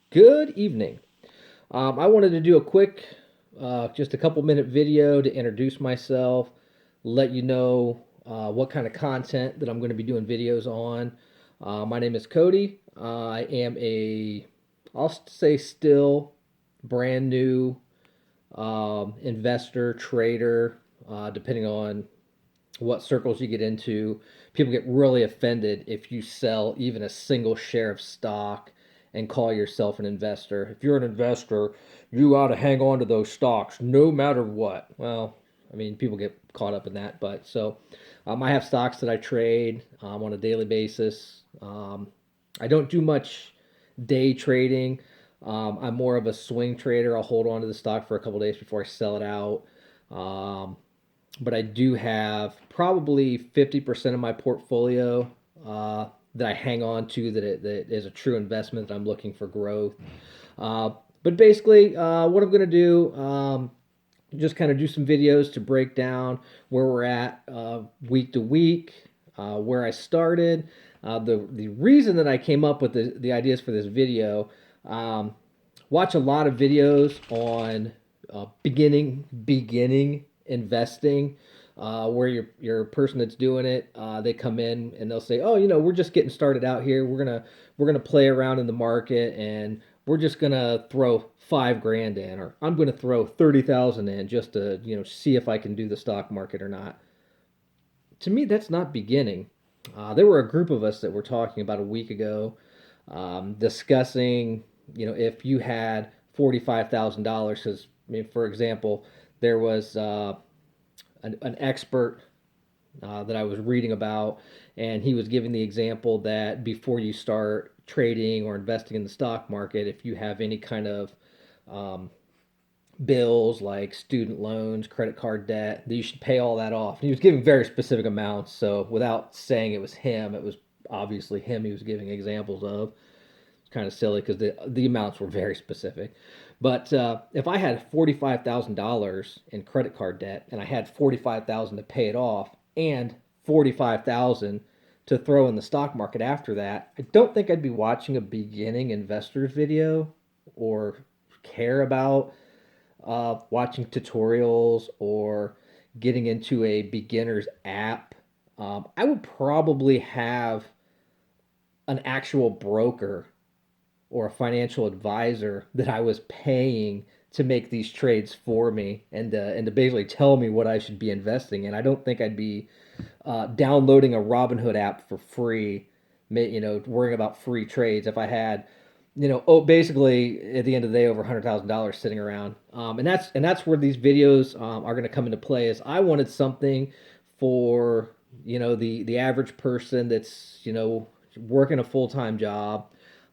Good evening. I wanted to do a quick, just a couple minute video to introduce myself, let you know what kind of content that I'm going to be doing videos on. My name is Cody. I am I'll say still brand new investor, trader, depending on what circles you get into. People get really offended if you sell even a single share of stock and call yourself an investor. If you're an investor, you ought to hang on to those stocks no matter what. Well, I mean, people get caught up in that, but I have stocks that I trade on a daily basis. I don't do much day trading. I'm more of a swing trader. I'll hold on to the stock for a couple days before I sell it out. Um, but I do have probably 50% of my portfolio that I hang on to that is a true investment that I'm looking for growth. Uh, but basically, what I'm going to do, just kind of do some videos to break down where we're at week to week, where I started. The reason that I came up with the ideas for this video, um, watch a lot of videos on beginning investing, where you're a person that's doing it. They come in and they'll say, "Oh, we're just getting started out here. We're gonna play around in the market, and we're just gonna throw 5 grand in, or I'm gonna throw 30,000 in just to see if I can do the stock market or not." To me, that's not beginning. There were a group of us that were talking about a week ago, discussing, if you had $45,000, because, I mean, for example, there was an expert that I was reading about, and he was giving the example that before you start trading or investing in the stock market, if you have any kind of um, bills like student loans, credit card debt, that you should pay all that off. And he was giving very specific amounts, so without saying it was him, it was obviously him he was giving examples of. It's kind of silly because the amounts were very specific. But if I had $45,000 in credit card debt and I had 45,000 to pay it off and 45,000 to throw in the stock market after that, I don't think I'd be watching a beginning investors video or care about watching tutorials or getting into a beginner's app. I would probably have an actual broker or a financial advisor that I was paying to make these trades for me and to basically tell me what I should be investing in. I don't think I'd be downloading a Robinhood app for free, worrying about free trades if I had, basically at the end of the day over $100,000 sitting around. And that's where these videos are going to come into play. Is I wanted something for the average person that's working a full time job.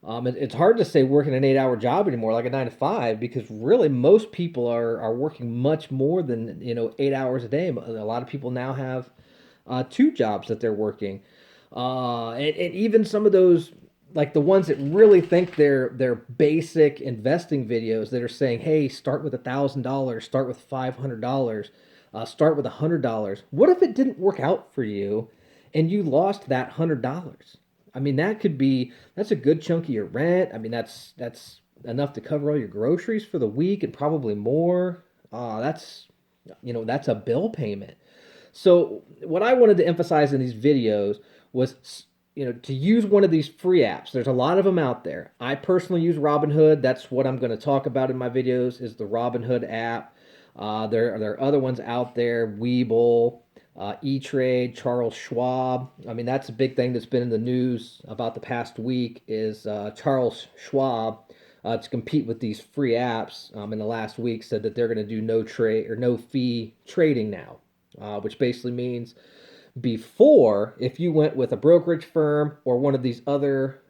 It's hard to say working an 8 hour job anymore, like a 9 to 5, because really most people are working much more than 8 hours a day. A lot of people now have two jobs that they're working, and even some of those, like the ones that really think they're basic investing videos that are saying, "Hey, start with $1,000, start with $500, start with $100." What if it didn't work out for you, and you lost that $100? I mean, that's a good chunk of your rent. I mean, that's enough to cover all your groceries for the week and probably more. That's a bill payment. So what I wanted to emphasize in these videos was, to use one of these free apps. There's a lot of them out there. I personally use Robinhood. That's what I'm going to talk about in my videos, is the Robinhood app. There are other ones out there, Webull, E-Trade, Charles Schwab. I mean, that's a big thing that's been in the news about the past week, is Charles Schwab, to compete with these free apps, in the last week, said that they're going to do no trade or no fee trading now, which basically means before, if you went with a brokerage firm or one of these other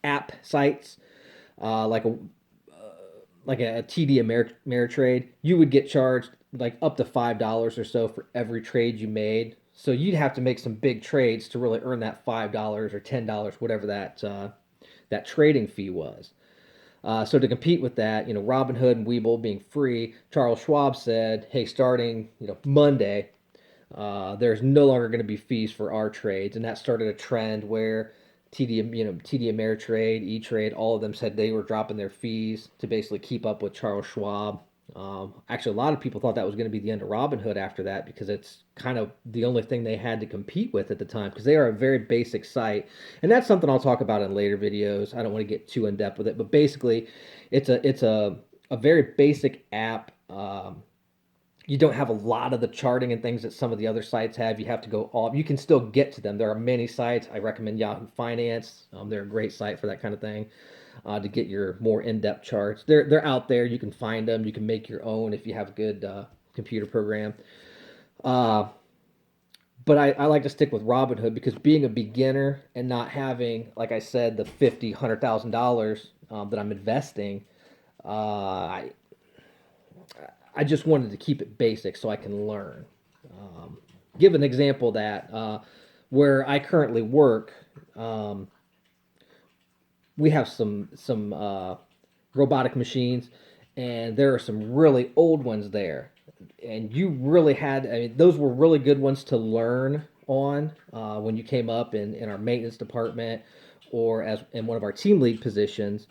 app sites, like a TD Ameritrade, you would get charged like up to $5 or so for every trade you made. So you'd have to make some big trades to really earn that $5 or $10, whatever that trading fee was. So to compete with that, Robinhood and Webull being free, Charles Schwab said, "Hey, starting Monday, there's no longer going to be fees for our trades," and that started a trend where TD Ameritrade, E-Trade, all of them said they were dropping their fees to basically keep up with Charles Schwab. Actually, a lot of people thought that was going to be the end of Robinhood after that because it's kind of the only thing they had to compete with at the time because they are a very basic site. And that's something I'll talk about in later videos. I don't want to get too in depth with it, but basically, it's a very basic app. You don't have a lot of the charting and things that some of the other sites have. You have to go off. You can still get to them. There are many sites. I recommend Yahoo Finance. They're a great site for that kind of thing to get your more in-depth charts. They're out there. You can find them. You can make your own if you have a good computer program. Uh, but I like to stick with Robinhood because being a beginner and not having, like I said, the $50,000, $100,000 that I'm investing, I I just wanted to keep it basic so I can learn. Um, Give an example that where I currently work, um, we have some robotic machines, and there are some really old ones there, and you really had. I mean, those were really good ones to learn on when you came up in our maintenance department or as in one of our team lead positions.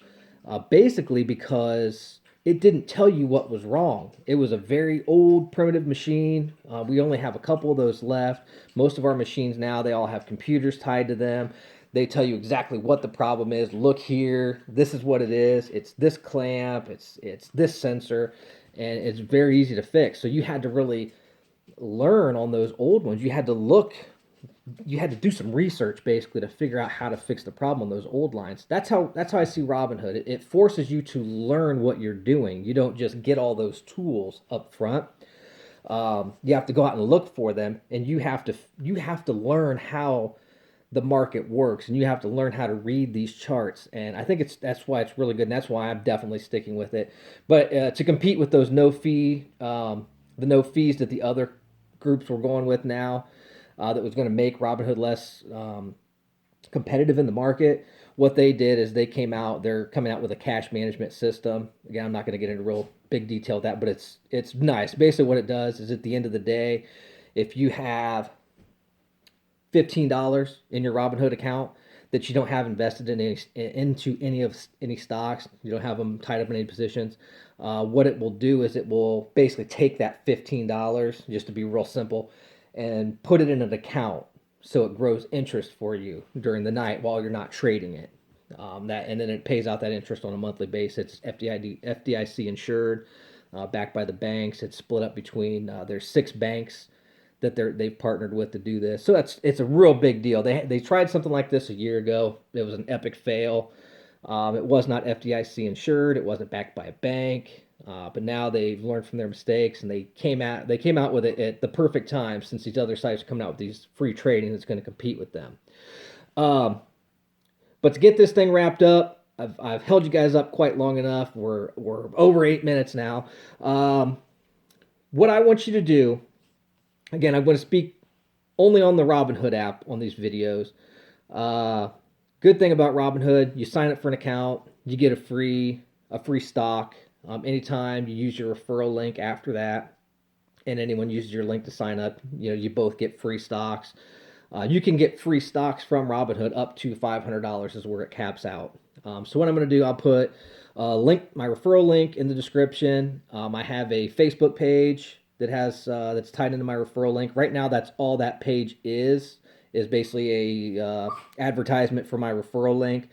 Basically, because it didn't tell you what was wrong. It was a very old primitive machine. We only have a couple of those left. Most of our machines now, they all have computers tied to them. They tell you exactly what the problem is. Look here, this is what it is. It's this clamp, it's this sensor, and it's very easy to fix. So you had to really learn on those old ones. You had to do some research basically to figure out how to fix the problem on those old lines. That's how I see Robinhood. It forces you to learn what you're doing. You don't just get all those tools up front. You have to go out and look for them, and you have to learn how the market works, and you have to learn how to read these charts. And I think that's why it's really good, and that's why I'm definitely sticking with it. But to compete with those the no fees that the other groups were going with now, that was going to make Robinhood less competitive in the market. What they did is they're coming out with a cash management system. Again, I'm not going to get into real big detail with that, but it's nice. Basically, what it does is at the end of the day, if you have $15 in your Robinhood account that you don't have invested into any stocks, you don't have them tied up in any positions. What it will do is it will basically take that $15, just to be real simple, and put it in an account so it grows interest for you during the night while you're not trading it. And then it pays out that interest on a monthly basis. It's FDIC insured, backed by the banks. It's split up between there's 6 banks that they've partnered with to do this. So it's a real big deal. They tried something like this a year ago. It was an epic fail. It was not FDIC insured. It wasn't backed by a bank. But now they've learned from their mistakes, and they came out with it at the perfect time since these other sites are coming out with these free trading that's going to compete with them. Um, but to get this thing wrapped up, I've held you guys up quite long enough. We're over 8 minutes now. What I want you to do, again, I'm going to speak only on the Robinhood app on these videos. Uh, Good thing about Robinhood, you sign up for an account, you get a free stock. Anytime you use your referral link after that, and anyone uses your link to sign up, you both get free stocks. You can get free stocks from Robinhood up to $500 is where it caps out. So what I'm going to do, I'll put my referral link in the description. I have a Facebook page that's tied into my referral link. Right now, that's all that page is basically a advertisement for my referral link.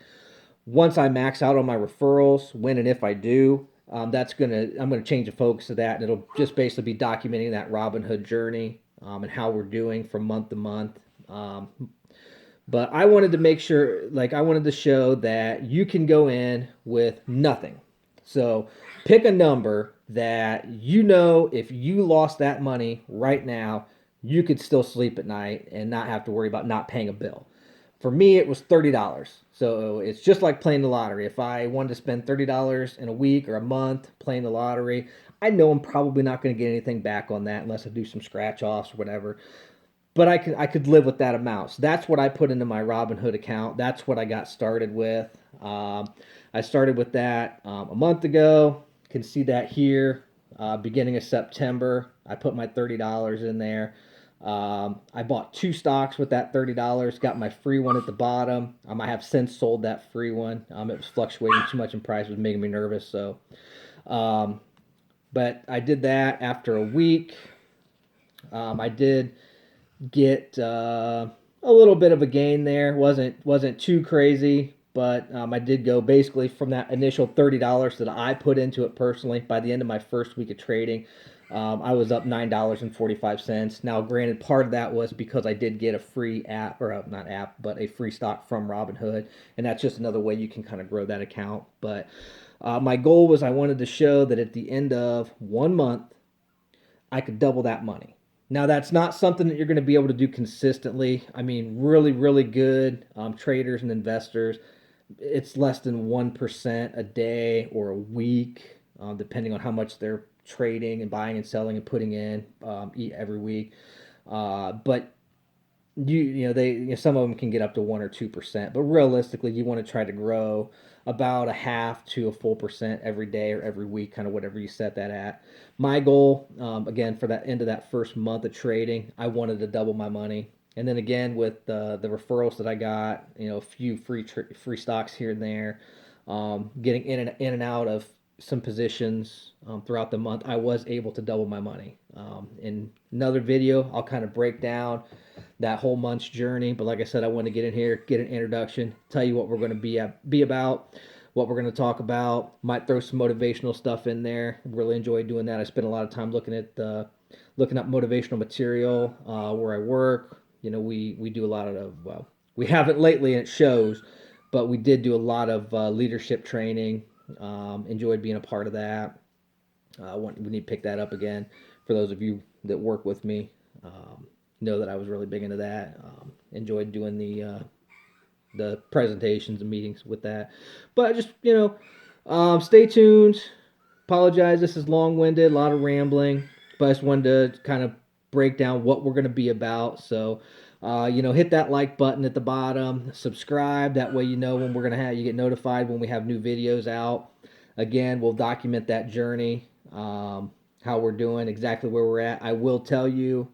Once I max out on my referrals, when and if I do, I'm gonna change the focus of that, and it'll just basically be documenting that Robinhood journey, and how we're doing from month to month. Um, but I wanted to make sure, like, I wanted to show that you can go in with nothing. So pick a number that if you lost that money right now, you could still sleep at night and not have to worry about not paying a bill. For me, it was $30. So it's just like playing the lottery. If I wanted to spend $30 in a week or a month playing the lottery, I know I'm probably not going to get anything back on that unless I do some scratch offs or whatever. But I could live with that amount. So that's what I put into my Robinhood account. That's what I got started with. I started with that a month ago. You can see that here, beginning of September. I put my $30 in there. I bought 2 stocks with that $30, got my free one at the bottom. I have since sold that free one. It was fluctuating too much in price, it was making me nervous. So, um, but I did that after a week. I did get a little bit of a gain there. wasn't too crazy, but I did go basically from that initial $30 that I put into it personally. By the end of my first week of trading, I was up $9.45. Now, granted, part of that was because I did get a free app, or not app, but a free stock from Robinhood, and that's just another way you can kind of grow that account. But my goal was I wanted to show that at the end of 1 month, I could double that money. Now, that's not something that you're going to be able to do consistently. I mean, really, really good traders and investors, it's less than 1% a day or a week, depending on how much they're trading and buying and selling and putting in every week. But some of them can get up to 1 or 2%, but realistically, you want to try to grow about a half to a full percent every day or every week, kind of whatever you set that at. My goal, again, for that end of that first month of trading, I wanted to double my money. And then again, with the referrals that I got, a few free stocks here and there, getting in and out of some positions throughout the month, I was able to double my money. In another video, I'll kind of break down that whole month's journey. But like I said, I want to get in here, get an introduction, tell you what we're going to be about, what we're going to talk about. Might throw some motivational stuff in there. Really enjoy doing that. I spend a lot of time looking up motivational material where I work. We do a lot of we haven't lately, and it shows, but we did do a lot of leadership training. Enjoyed being a part of that. We need to pick that up again. For those of you that work with me, know that I was really big into that. Enjoyed doing the presentations and meetings with that. But just stay tuned. Apologize, this is long-winded, a lot of rambling, but I just wanted to kind of break down what we're going to be about. So, hit that like button at the bottom, subscribe. That way, when we're going to you get notified when we have new videos out. Again, we'll document that journey, how we're doing, exactly where we're at. I will tell you,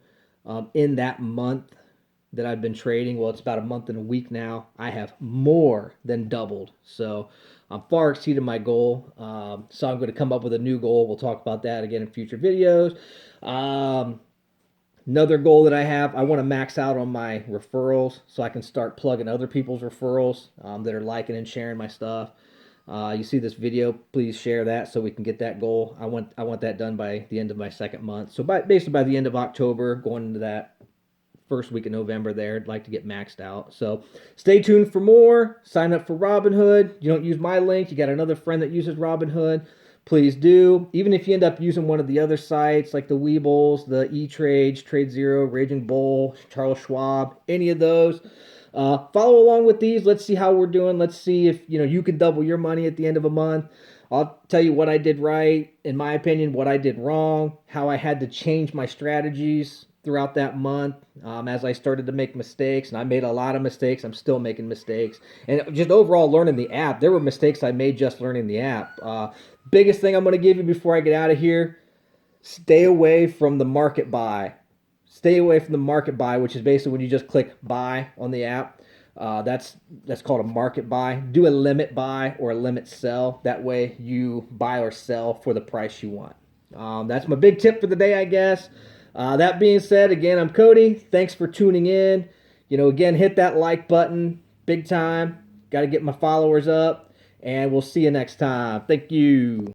in that month that I've been trading, well, it's about a month and a week now, I have more than doubled. So I'm far exceeded my goal. So I'm going to come up with a new goal. We'll talk about that again in future videos. Another goal that I have, I want to max out on my referrals so I can start plugging other people's referrals that are liking and sharing my stuff. You see this video, please share that so we can get that goal. I want that done by the end of my second month. So basically by the end of October, going into that first week of November there, I'd like to get maxed out. So stay tuned for more. Sign up for Robinhood. You don't use my link, you got another friend that uses Robinhood, please do. Even if you end up using one of the other sites like the Weebles, the E-Trades, TradeZero, Raging Bull, Charles Schwab, any of those, follow along with these. Let's see how we're doing. Let's see if you can double your money at the end of a month. I'll tell you what I did right, in my opinion, what I did wrong, how I had to change my strategies throughout that month as I started to make mistakes. And I made a lot of mistakes. I'm still making mistakes. And just overall learning the app, there were mistakes I made just learning the app. Biggest thing I'm going to give you before I get out of here, stay away from the market buy. Stay away from the market buy, which is basically when you just click buy on the app. That's called a market buy. Do a limit buy or a limit sell. That way you buy or sell for the price you want. That's my big tip for the day, I guess. That being said, again, I'm Cody. Thanks for tuning in. Again, hit that like button big time. Got to get my followers up, and we'll see you next time. Thank you.